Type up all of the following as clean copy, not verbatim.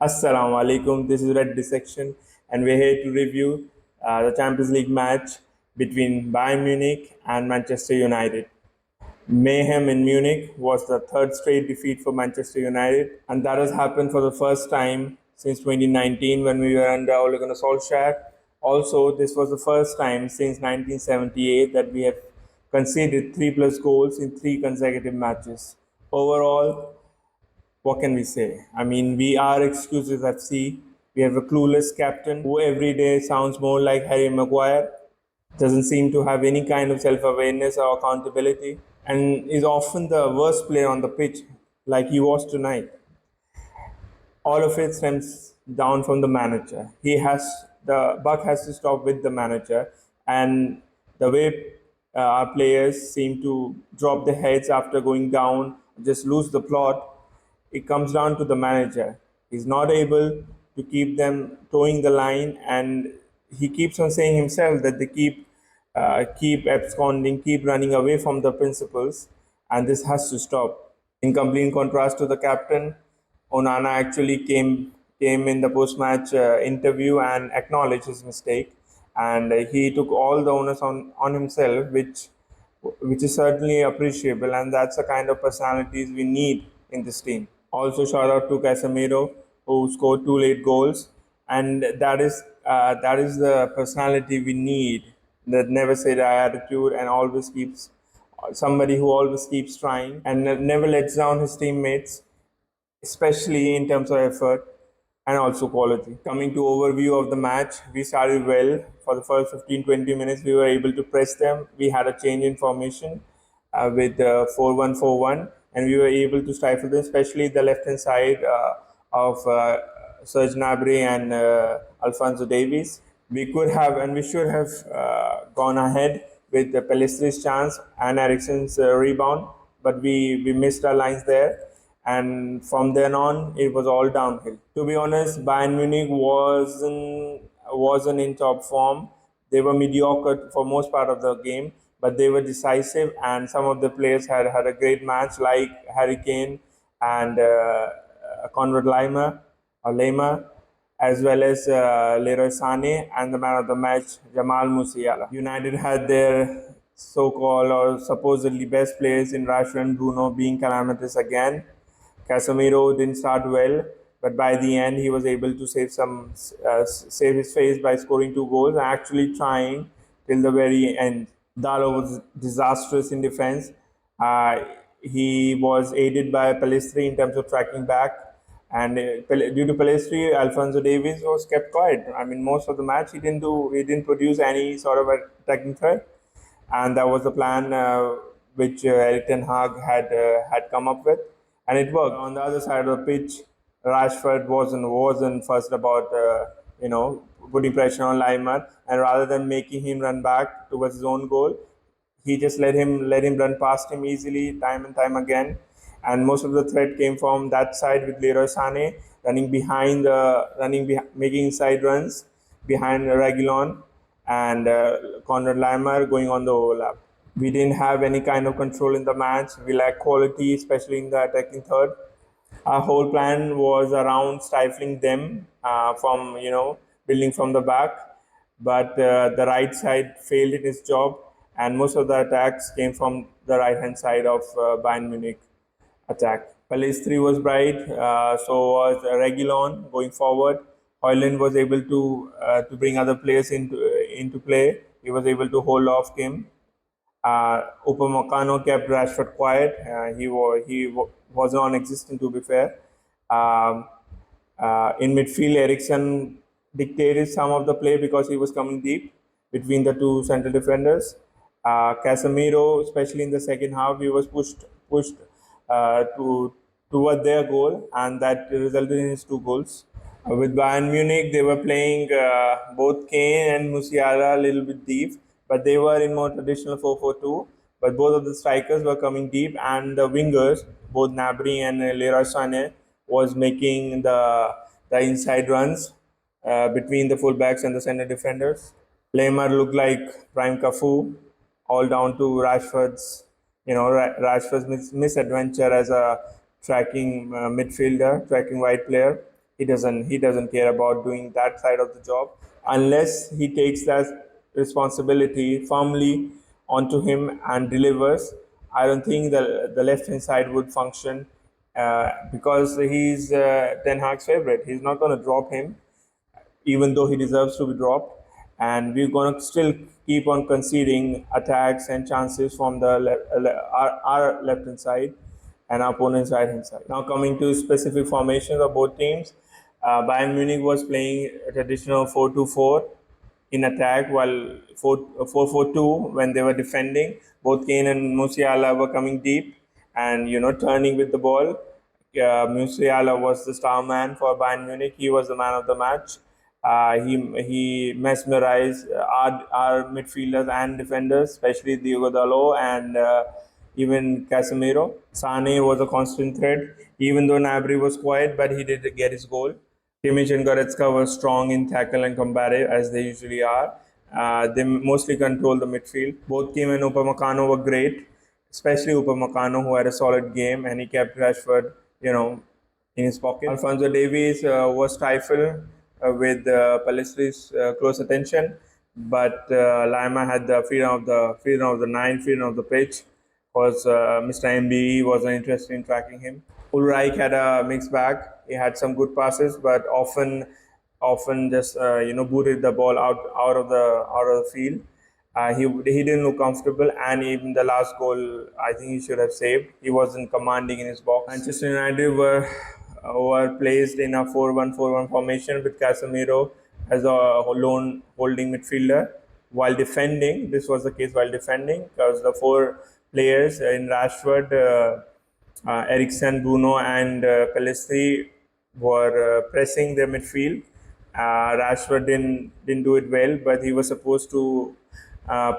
Assalamu alaikum. This is Red Dissection, and we're here to review the Champions League match between Bayern Munich and Manchester United. Mayhem in Munich was the third straight defeat for Manchester United, and that has happened for the first time since 2019 when we were under Ole Gunnar Solskjaer. Also, this was the first time since 1978 that we have conceded 3+ goals in 3 consecutive matches. Overall, what can we say? I mean, we are exclusive FC. We have a clueless captain who every day sounds more like Harry Maguire, doesn't seem to have any kind of self awareness or accountability, and is often the worst player on the pitch, like he was tonight. All of it stems down from the manager. The buck has to stop with the manager, and the way our players seem to drop their heads after going down, just lose the plot, it comes down to the manager. He's not able to keep them towing the line, and he keeps on saying himself that they keep absconding, keep running away from the principles, and this has to stop. In complete contrast to the captain, Onana actually came in the post-match interview and acknowledged his mistake, and he took all the onus on himself, which is certainly appreciable, and that's the kind of personalities we need in this team. Also, shout out to Casemiro, who scored 2 late goals, and that is the personality we need. That never say die attitude, and always keeps somebody who always keeps trying and never lets down his teammates, especially in terms of effort and also quality. Coming to overview of the match, we started well. For the first 15-20 minutes, we were able to press them. We had a change in formation with 4-1-4-1, and we were able to stifle them, especially the left-hand side of Serge Gnabry and Alphonso Davies. We could have and we should have gone ahead with Pellistri's chance and Eriksen's rebound, but we missed our lines there. And from then on, it was all downhill. To be honest, Bayern Munich wasn't in top form. They were mediocre for most part of the game, but they were decisive, and some of the players had a great match, like Harry Kane and Conrad Laimer, as well as Leroy Sané, and the man of the match, Jamal Musiala. United had their so-called or supposedly best players in Rashford and Bruno being calamitous again. Casemiro didn't start well, but by the end he was able to save his face by scoring 2 goals and actually trying till the very end. Dalo was disastrous in defense. He was aided by Pellistri in terms of tracking back, and due to Pellistri, Alphonso Davies was kept quiet. I mean, most of the match he didn't produce any sort of attacking threat, and that was the plan which Erik ten Hag had come up with, and it worked. On the other side of the pitch, Rashford wasn't fussed about putting pressure on Laimer, and rather than making him run back towards his own goal, he just let him run past him easily time and time again. And most of the threat came from that side with Leroy Sané making inside runs behind Reguilon and Conrad Laimer going on the overlap. We didn't have any kind of control in the match. We lacked quality, especially in the attacking third. Our whole plan was around stifling them from building from the back, but the right side failed in its job, and most of the attacks came from the right hand side of Bayern Munich attack. Pellistri was bright, so was Reguilon going forward. Højlund was able to bring other players into play. He was able to hold off Kim. Upamecano kept Rashford quiet. He was non-existent, to be fair. In midfield, Eriksen dictated some of the play because he was coming deep between the two central defenders. Casemiro, especially in the second half, he was pushed toward their goal, and that resulted in his 2 goals. With Bayern Munich, they were playing both Kane and Musiala a little bit deep, but they were in more traditional 4-4-2. But both of the strikers were coming deep, and the wingers, both Gnabry and Leroy Sané, was making the inside runs between the fullbacks and the center defenders. Lemar looked like prime Cafu, all down to Rashford's misadventure as a tracking midfielder, tracking wide player. He doesn't care about doing that side of the job unless he takes that responsibility firmly onto him and delivers. I don't think the left hand side would function because he's Ten Hag's favorite. He's not going to drop him even though he deserves to be dropped. And we're going to still keep on conceding attacks and chances from the our left hand side and our opponent's right hand side. Now, coming to specific formations of both teams, Bayern Munich was playing a traditional 4-2-4 in attack, while 4-4-2 when they were defending. Both Kane and Musiala were coming deep and turning with the ball. Musiala was the star man for Bayern Munich. He was the man of the match. He mesmerized our midfielders and defenders, especially Diogo Dalot and even Casemiro. Sane was a constant threat, even though Gnabry was quiet, but he did get his goal. Kimmich and Goretzka were strong in tackle and combative, as they usually are. They mostly controlled the midfield. Both Kim and Upamecano were great, especially Upamecano, who had a solid game, and he kept Rashford, in his pocket. Alphonso Davies was stifled with Palestri's close attention, but Lima had the freedom of the nine, freedom of the pitch. Was Mr. MBE wasn't interested in tracking him. Ulreich had a mixed bag. He had some good passes, but often just booted the ball out of the field. He didn't look comfortable, and even the last goal, I think he should have saved. He wasn't commanding in his box. Manchester United were placed in a 4-1-4-1 formation with Casemiro as a lone holding midfielder. While defending, this was the case while defending, because the four players in Rashford, Eriksen, Bruno, and Pelistri were pressing their midfield. Rashford didn't do it well, but he was supposed to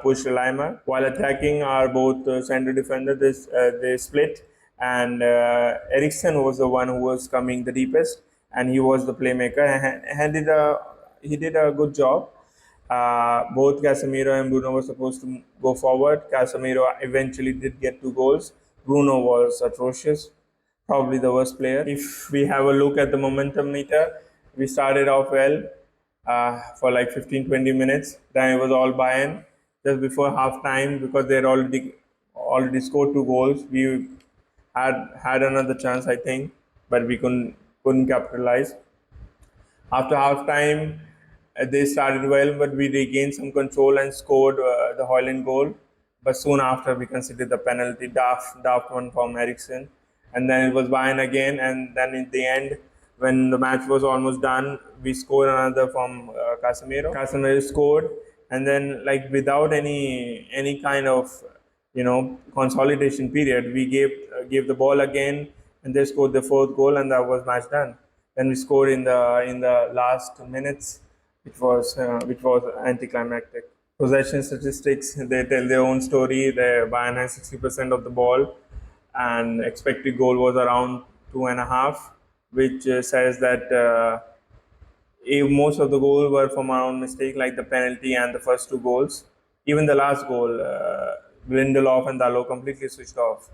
push Lima. While attacking are both center defenders, they split, and Eriksen was the one who was coming the deepest, and he was the playmaker, and he did a good job. Both Casemiro and Bruno were supposed to go forward. Casemiro eventually did get 2 goals. Bruno was atrocious, probably the worst player. If we have a look at the momentum meter, we started off well for like 15-20 minutes. Then it was all Bayern. Just before half time, because they had already scored 2 goals, we had another chance, I think, but we couldn't capitalize. After half time, they started well, but we regained some control and scored the Højlund goal. But soon after, we considered the penalty, daft one from Eriksen. And then it was Bayern again. And then in the end, when the match was almost done, we scored another from Casemiro. Casemiro scored. And then, like, without any kind of, consolidation period, we gave the ball again, and they scored the 4th goal, and that was match done. Then we scored in the last minutes, which was anticlimactic. Possession statistics, they tell their own story. The Bayern has 60% of the ball, and expected goal was around 2.5, which says that most of the goals were from our own mistake, like the penalty and the first 2 goals. Even the last goal, Lindelof and Dalot completely switched off.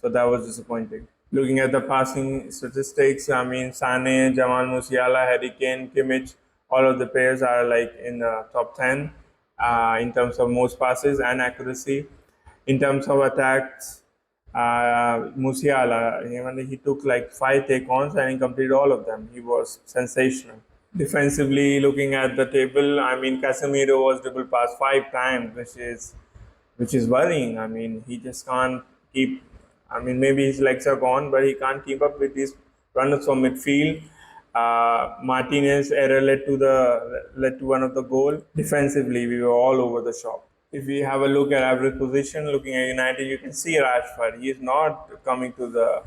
So that was disappointing. Looking at the passing statistics, I mean, Sane, Jamal Musiala, Harry Kane, Kimmich, all of the players are like in the top 10 in terms of most passes and accuracy. In terms of attacks, Musiala, he took like 5 take-ons and he completed all of them. He was sensational. Defensively, looking at the table, I mean, Casemiro was dribble past 5 times, which is worrying. I mean, he just can't keep. I mean, maybe his legs are gone, but he can't keep up with these runners from midfield. Martinez's error led to one of the goal. Defensively, we were all over the shop. If we have a look at average position, looking at United, you can see Rashford. He is not coming to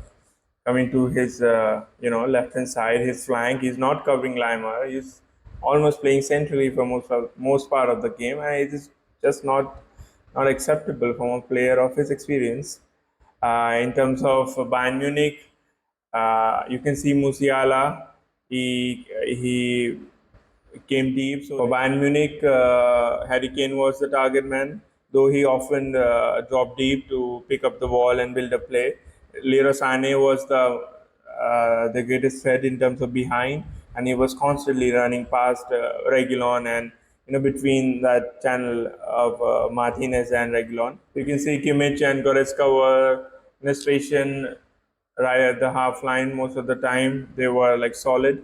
his left hand side, his flank. He's not covering Lima. He's almost playing centrally for most part of the game, and it is just not acceptable from a player of his experience. In terms of Bayern Munich, you can see Musiala. He came deep. So for Bayern Munich, Harry Kane was the target man, though he often dropped deep to pick up the ball and build a play. Leroy Sané was the the greatest threat in terms of behind, and he was constantly running past Reguilon and between that channel of Martinez and Reguilon. You can see Kimmich and Goretzka were in a station right at the half line most of the time. They were like solid,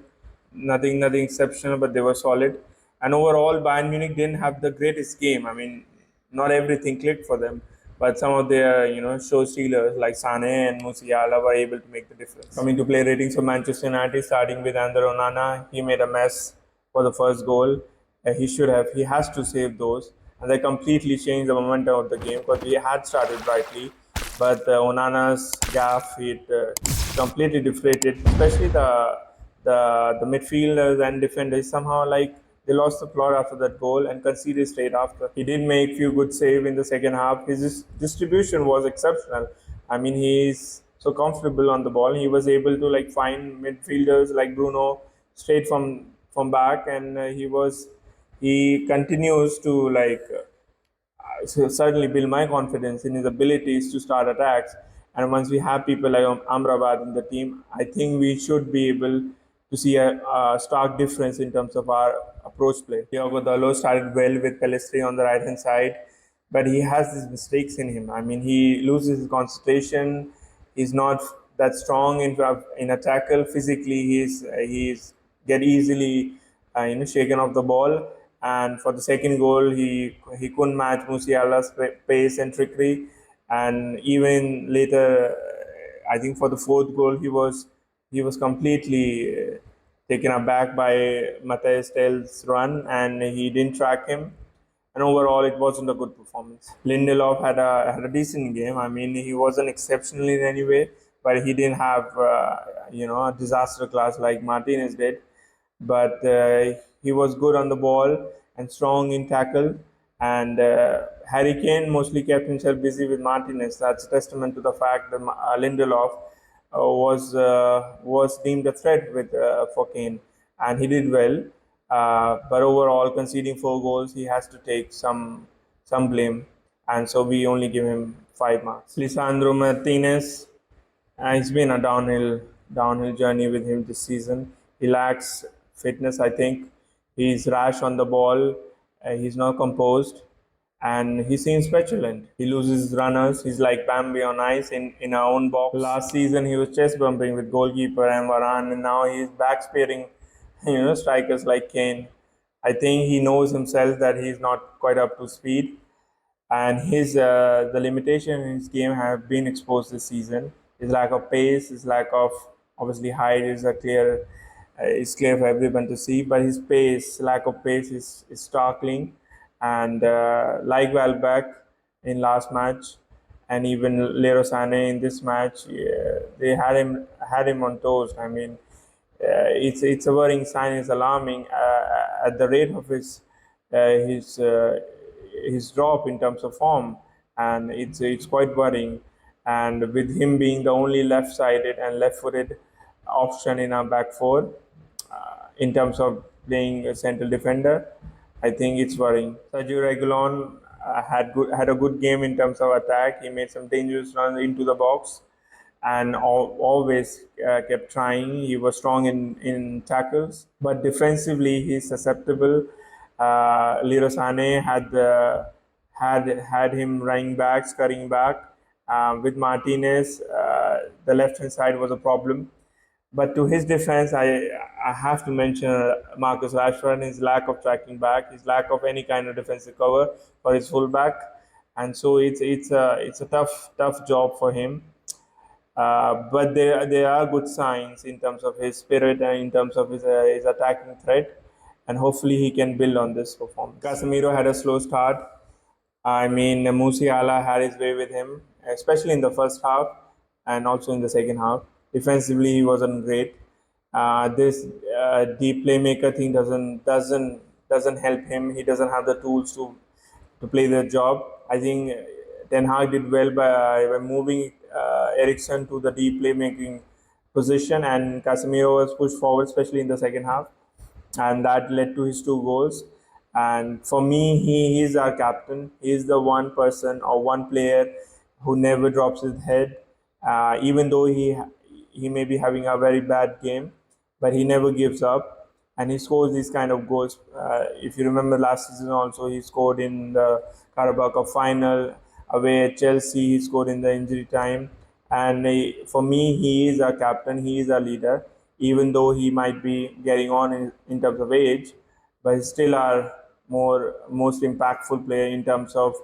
nothing exceptional, but they were solid. And overall, Bayern Munich didn't have the greatest game. I mean, not everything clicked for them, but some of their show stealers like Sane and Musiala were able to make the difference. Coming to play ratings for Manchester United, starting with Ander Onana, he made a mess for the first goal. He has to save those, and they completely changed the momentum of the game because we had started brightly, but Onana's gaff, it completely deflated, especially the midfielders and defenders. Somehow, like, they lost the plot after that goal and conceded straight after. He did make few good saves in the second half. His distribution was exceptional. I mean, he's so comfortable on the ball. He was able to like find midfielders like Bruno straight from back, and he continues to like so certainly build my confidence in his abilities to start attacks. And once we have people like Amrabat in the team, I think we should be able to see a stark difference in terms of our approach play. Diogo Dalot started well with Pelistri on the right hand side, but he has these mistakes in him. I mean, he loses his concentration. He's not that strong in a tackle. Physically, he's get easily shaken off the ball. And for the second goal, he couldn't match Musiala's pace and trickery. And even later, I think for the fourth goal, he was completely taken aback by Matthias Tell's run, and he didn't track him. And overall, it wasn't a good performance. Lindelof had a decent game. I mean, he wasn't exceptional in any way, but he didn't have a disaster class like Martinez did. But he was good on the ball and strong in tackle. And Harry Kane mostly kept himself busy with Martinez. That's a testament to the fact that Lindelof was deemed a threat for Kane, and he did well. But overall, conceding 4 goals, he has to take some blame, and so we only give him 5 marks. Lisandro Martinez, it's been a downhill journey with him this season. He lacks fitness, I think. He's rash on the ball. He's not composed, and he seems petulant. He loses runners. He's like Bambi on ice in our own box. Last season, he was chest bumping with goalkeeper and Varane, and now he's back spearing, strikers like Kane. I think he knows himself that he's not quite up to speed, and the limitation in his game have been exposed this season. His lack of pace, his lack of obviously height is clear for everyone to see. But his lack of pace is startling, and like Welbeck in last match, and even Leroy Sané in this match, they had him on toast. I mean, it's a worrying sign. It's alarming at the rate of his drop in terms of form, and it's quite worrying. And with him being the only left-sided and left-footed option in our back four, in terms of playing a central defender, I think it's worrying. Sergio Reguilon had a good game in terms of attack. He made some dangerous runs into the box, and always kept trying. He was strong in tackles, but defensively he's susceptible. Leroy Sané had him running back, scurrying back. With Martinez, the left hand side was a problem. But to his defense, I have to mention Marcus Rashford and his lack of tracking back, his lack of any kind of defensive cover for his fullback, and so it's a tough job for him. But there are good signs in terms of his spirit and in terms of his attacking threat, and hopefully he can build on this performance. Casemiro had a slow start. I mean, Musiala had his way with him, especially in the first half and also in the second half. Defensively, he wasn't great. This deep playmaker thing doesn't help him. He doesn't have the tools to play the job. I think Ten Hag did well by moving Eriksen to the deep playmaking position, and Casemiro was pushed forward, especially in the second half, and that led to his 2 goals. And for me, he is our captain. He is the one person or one player who never drops his head, even though he may be having a very bad game, but he never gives up, and he scores these kind of goals. If you remember last season, also he scored in the Carabao Cup final away at Chelsea. He scored in the injury time, and for me, he is our captain. He is our leader, even though he might be getting on in terms of age, but he's still our most impactful player in terms of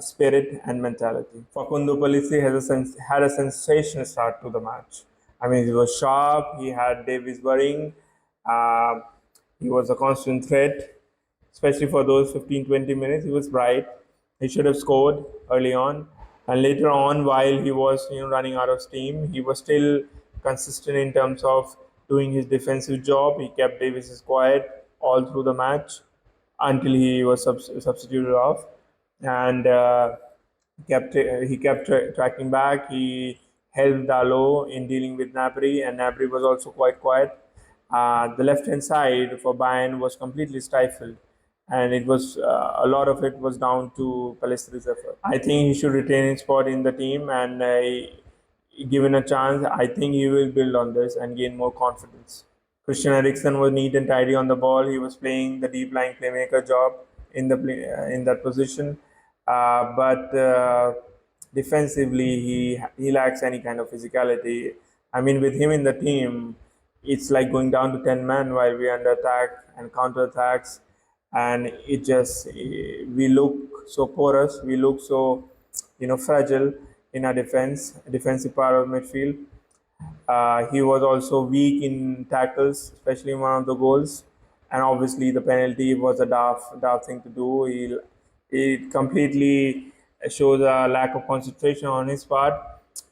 spirit and mentality. Facundo Palisi had a sensational start to the match. I mean, he was sharp. He had Davies worrying. Uh, he was a constant threat, especially for those 15-20 minutes. He was bright. He should have scored early on, and later on, while he was running out of steam, he was still consistent in terms of doing his defensive job. He kept Davies quiet all through the match until he was substituted off, and he kept tracking back. He helped Dalo in dealing with Napri, and Napri was also quite quiet. The left hand side for Bayern was completely stifled, and it was a lot of it was down to Palestri's effort. I think he should retain his spot in the team, and given a chance, I think he will build on this and gain more confidence. Christian Eriksen was neat and tidy on the ball. He was playing the deep lying playmaker job in that position, but defensively he lacks any kind of physicality. I mean, with him in the team, it's like going down to 10 men while we're under attack and counter attacks, and it just we look so porous. We look so fragile in our defensive part of midfield. He was also weak in tackles, especially in one of the goals. And obviously, the penalty was a daft thing to do. It completely shows a lack of concentration on his part.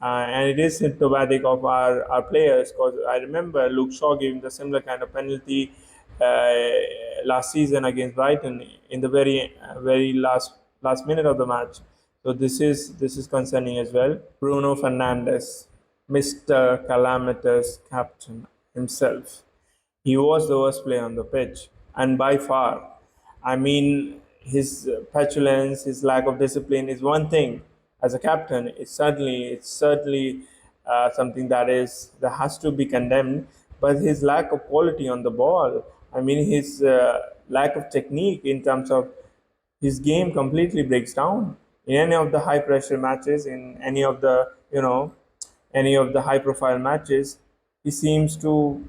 And it is symptomatic of our players, because I remember Luke Shaw giving the similar kind of penalty last season against Brighton in the very last minute of the match. So this is concerning as well. Bruno Fernandes, Mr. Calamitous captain himself. He was the worst player on the pitch, and by far. I mean, his petulance, his lack of discipline is one thing. As a captain, it's certainly something that has to be condemned. But his lack of quality on the ball, I mean, his lack of technique in terms of his game completely breaks down in any of the high pressure matches, in any of the high profile matches. He seems to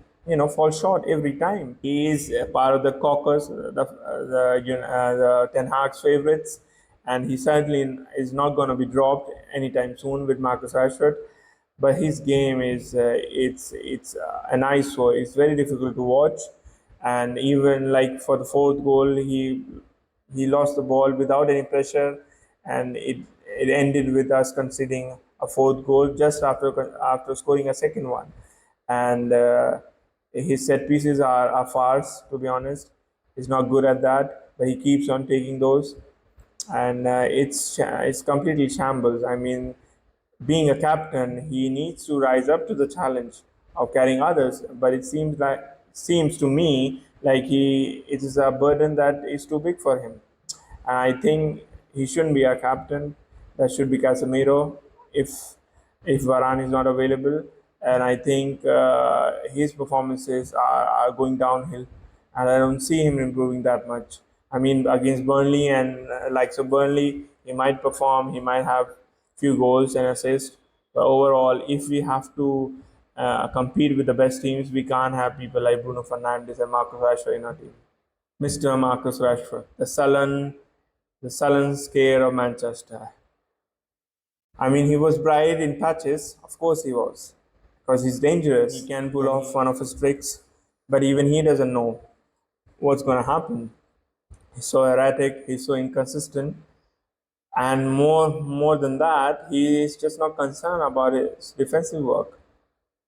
fall short every time. He is a part of the caucus, the Ten Hag's favorites, and he certainly is not going to be dropped anytime soon with Marcus Rashford. But his game is it's an eyesore. It's very difficult to watch, and even like for the fourth goal, he lost the ball without any pressure, and it ended with us conceding a fourth goal just after scoring a second one. And his set pieces are a farce, to be honest. He's not good at that, but he keeps on taking those, and it's completely shambles. I mean, being a captain, he needs to rise up to the challenge of carrying others. But it seems to me like it is a burden that is too big for him. And I think he shouldn't be our captain. That should be Casemiro if Varane is not available. And I think his performances are going downhill, and I don't see him improving that much. I mean, against Burnley and likes of Burnley, he might perform. He might have few goals and assists. But overall, if we have to compete with the best teams, we can't have people like Bruno Fernandes and Marcus Rashford in our team. Mr. Marcus Rashford, the sullen scare of Manchester. I mean, he was bright in patches. Of course, he was, because he's dangerous. He can pull off one of his tricks, but even he doesn't know what's going to happen. He's so erratic. He's so inconsistent. And more than that, he is just not concerned about his defensive work.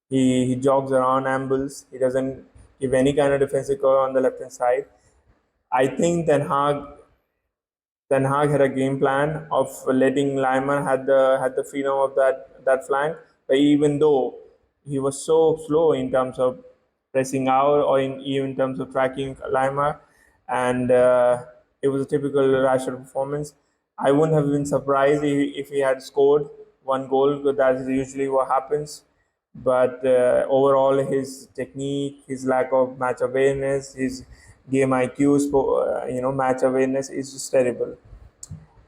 He jogs around, ambles. He doesn't give any kind of defensive cover on the left hand side. I think Ten Hag had a game plan of letting Lyman had the freedom of that flank. But even though he was so slow in terms of pressing out, or even in terms of tracking Lima, and it was a typical Rashford performance. I wouldn't have been surprised if he had scored one goal, because that is usually what happens. but overall his technique, his lack of match awareness, his game IQ, match awareness is just terrible.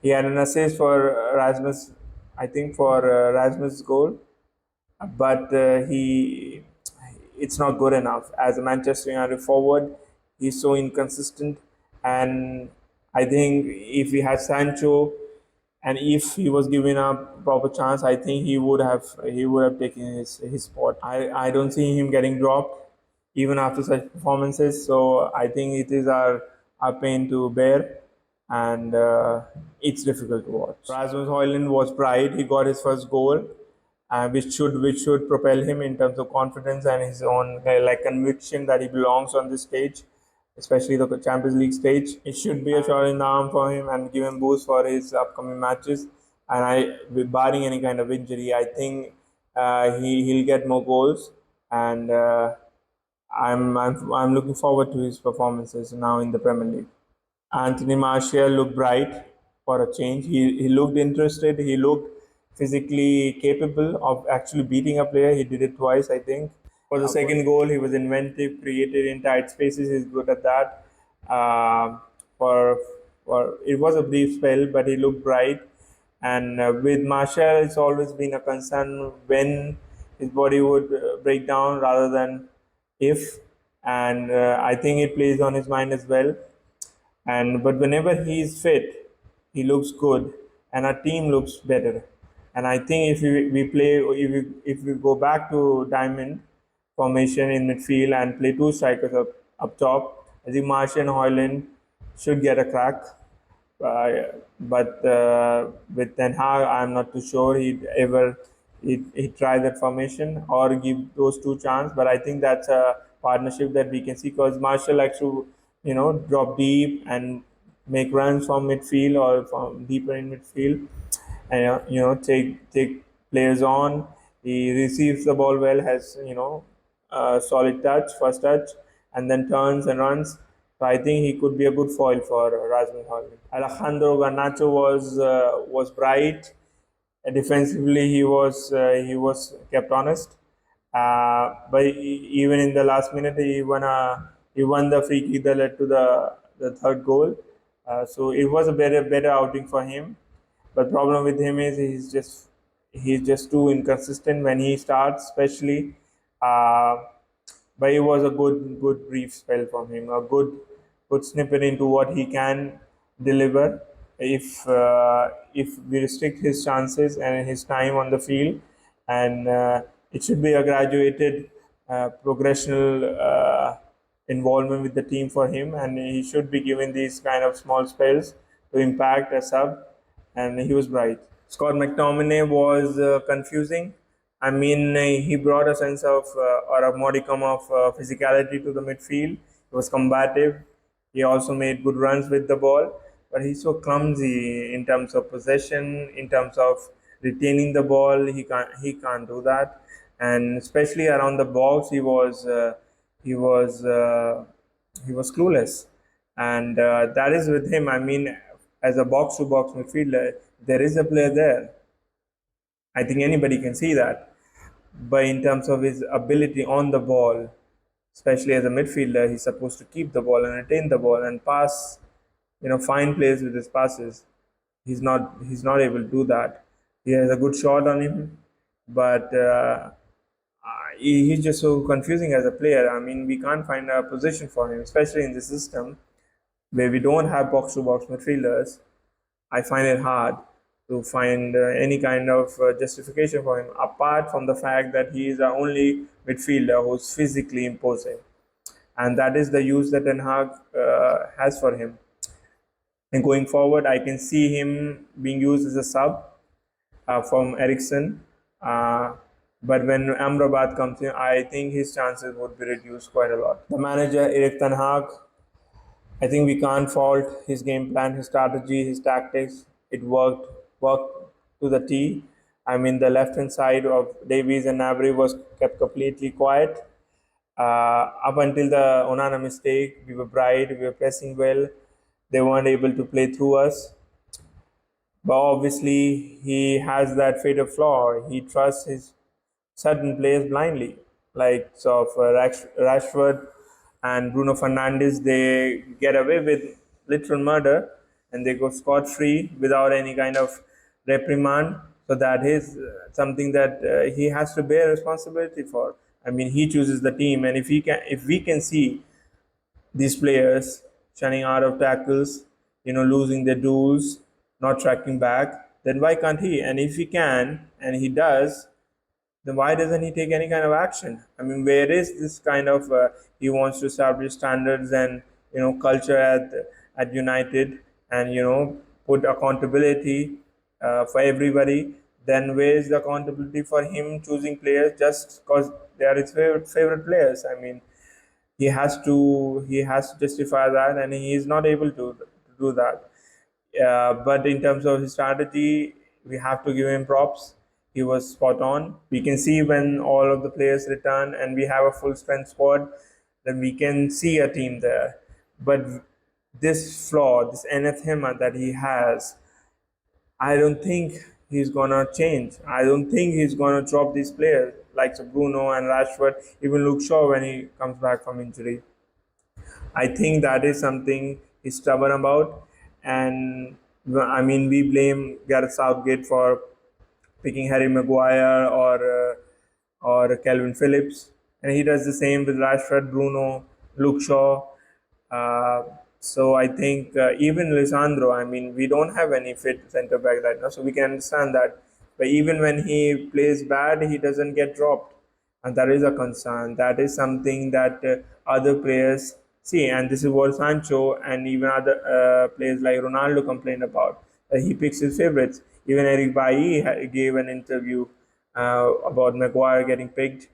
He had an assist for Rasmus, I think for Rasmus' goal, but it's not good enough as a Manchester United forward. He's so inconsistent, and I think if he had Sancho, and if he was given a proper chance, I think he would have taken his spot. I don't see him getting dropped even after such performances. So I think it is our pain to bear, and it's difficult to watch. Rasmus Højlund was bright. He got his first goal, which should propel him in terms of confidence and his own like conviction that he belongs on this stage, especially the Champions League stage. It should be a shot in the arm for him and give him boost for his upcoming matches. And barring any kind of injury, I think he'll get more goals, and I'm looking forward to his performances now in the Premier League. Anthony Martial looked bright for a change. He looked interested. He looked physically capable of actually beating a player. He did it twice, I think. For the second goal, he was inventive, created in tight spaces. He's good at that. Uh, for for it was a brief spell, but he looked bright. And with Martial, it's always been a concern when his body would break down rather than if. And I think it plays on his mind as well. And but whenever he is fit, he looks good, and our team looks better. And I think if we go back to diamond formation in midfield and play two strikers up top, I think Martial and Hoyland should get a crack. But with Ten Hag, I'm not too sure he'd try that formation or give those two chance. But I think that's a partnership that we can see because Marshall likes to, drop deep and make runs from midfield or from deeper in midfield, and take players on. He receives the ball well, has solid touch, first touch, and then turns and runs. So I think he could be a good foil for Rasmus Højlund. Alejandro Garnacho was bright. Defensively, he was kept honest. But even in the last minute, he won the free kick that led to the third goal. So it was a better outing for him. But problem with him is he's just too inconsistent when he starts, especially. Uh, but it was a good brief spell from him, a good snippet into what he can deliver if we restrict his chances and his time on the field, and it should be a graduated progressional involvement with the team for him, and he should be given these kind of small spells to impact a sub, and he was bright. Scott McTominay was confusing. I mean, he brought a sense of or a modicum of physicality to the midfield. He was combative. He also made good runs with the ball, but he's so clumsy in terms of possession, in terms of retaining the ball. He can't do that, and especially around the box, he was clueless, and that is with him. I mean, as a box-to-box midfielder, there is a player there. I think anybody can see that. But in terms of his ability on the ball, especially as a midfielder, he's supposed to keep the ball and retain the ball and pass, find plays with his passes. He's not able to do that. He has a good shot on him, but he's just so confusing as a player. I mean, we can't find a position for him, especially in the system where we don't have box-to-box midfielders. I find it hard to find any kind of justification for him, apart from the fact that he is the only midfielder who's physically imposing. And that is the use that Ten Hag has for him. And going forward, I can see him being used as a sub from Ericsson. But when Amrabat comes in, I think his chances would be reduced quite a lot. The manager, Erik Ten Hag, I think we can't fault his game plan, his strategy, his tactics. It worked to the T. I mean, the left hand side of Davies and Gnabry was kept completely quiet. Up until the Onana mistake, we were bright, we were pressing well. They weren't able to play through us. But obviously, he has that fatal flaw. He trusts his certain players blindly, like Rashford and Bruno Fernandes. They get away with literal murder and they go scot free without any kind of reprimand. So that is something that he has to bear responsibility for. I mean, he chooses the team, and if we can see these players shunning out of tackles, losing their duels, not tracking back, then why can't he? And if he can, and he does, then why doesn't he take any kind of action? I mean, where is this kind of he wants to establish standards and culture at United, and put accountability for everybody. Then where is the accountability for him choosing players just because they are his favorite players? I mean, he has to justify that, and he is not able to do that. But in terms of his strategy, we have to give him props. He was spot on. We can see when all of the players return and we have a full strength squad, then we can see a team there. But this flaw, this anathema that he has, I don't think he's gonna change. I don't think he's gonna drop these players like Bruno and Rashford, even Luke Shaw when he comes back from injury. I think that is something he's stubborn about, and I mean we blame Gareth Southgate for picking Harry Maguire or Calvin Phillips, and he does the same with Rashford, Bruno, Luke Shaw. Uh, so I think even Lisandro, I mean, we don't have any fit centre back right now, so we can understand that. But even when he plays bad, he doesn't get dropped, and that is a concern. That is something that other players see, and this is what Sancho and even other players like Ronaldo complain about. He picks his favorites. Even Eric Bailly gave an interview about Maguire getting picked,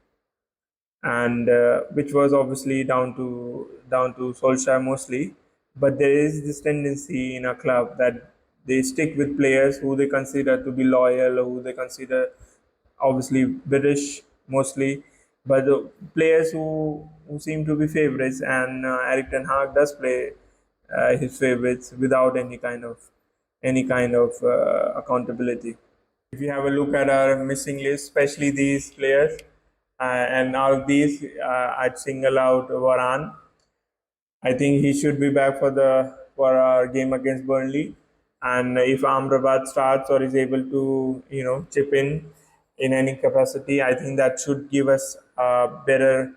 and which was obviously down to Solskjaer mostly. But there is this tendency in a club that they stick with players who they consider to be loyal, or who they consider obviously British mostly, but the players who seem to be favorites, and Eric Ten Hag does play his favorites without any kind of accountability. If you have a look at our missing list, especially these players, and out of these, I'd single out Varane. I think he should be back for our game against Burnley, and if Amrabat starts or is able to chip in any capacity, I think that should give us a better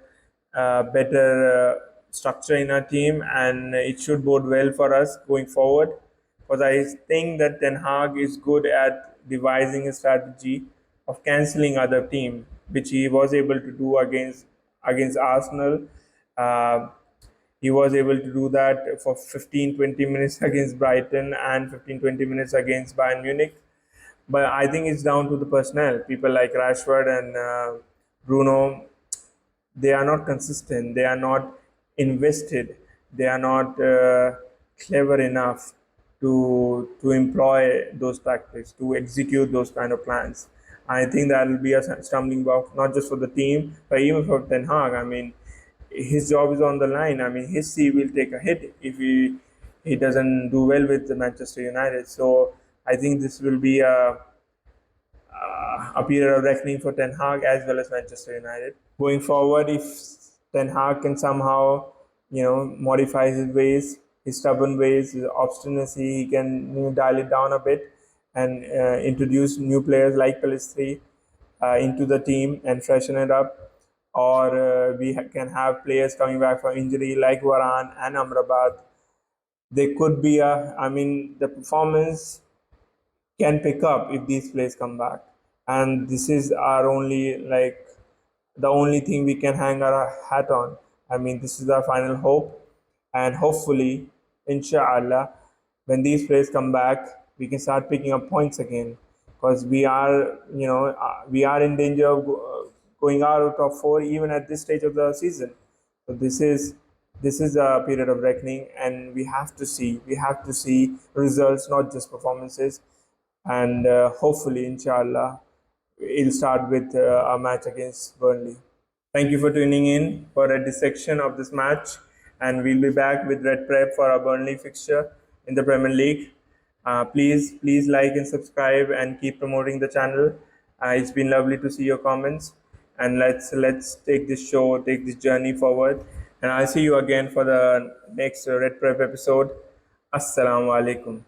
structure in our team, and it should bode well for us going forward. Because I think that Ten Hag is good at devising a strategy of cancelling other team, which he was able to do against Arsenal. Uh, he was able to do that for 15-20 minutes against Brighton and 15-20 minutes against Bayern Munich. But I think it's down to the personnel. People like Rashford and Bruno, they are not consistent. They are not invested. They are not clever enough to employ those tactics, to execute those kind of plans. I think that will be a stumbling block, not just for the team, but even for Ten Hag. I mean, his job is on the line. I mean, his C will take a hit if he doesn't do well with the Manchester United. So I think this will be a period of reckoning for Ten Hag as well as Manchester United. Going forward, if Ten Hag can somehow, modify his ways, his stubborn ways, his obstinacy, he can dial it down a bit and introduce new players like Pelistri into the team and freshen it up. Or can have players coming back from injury like Varane and Amrabat. They could be I mean, the performance can pick up if these players come back. And this is our only, like, the only thing we can hang our hat on. I mean, this is our final hope. And hopefully, inshallah, when these players come back, we can start picking up points again. Because we are in danger of going out of top four even at this stage of the season. So this is a period of reckoning, and we have to see results, not just performances. And hopefully, inshallah, it'll start with a match against Burnley. Thank you for tuning in for a dissection of this match, and we'll be back with Red Prep for our Burnley fixture in the Premier League. Please like and subscribe and keep promoting the channel. It's been lovely to see your comments. and let's take this show, take this journey forward. And I'll see you again for the next Red Prep episode. Assalamu alaikum.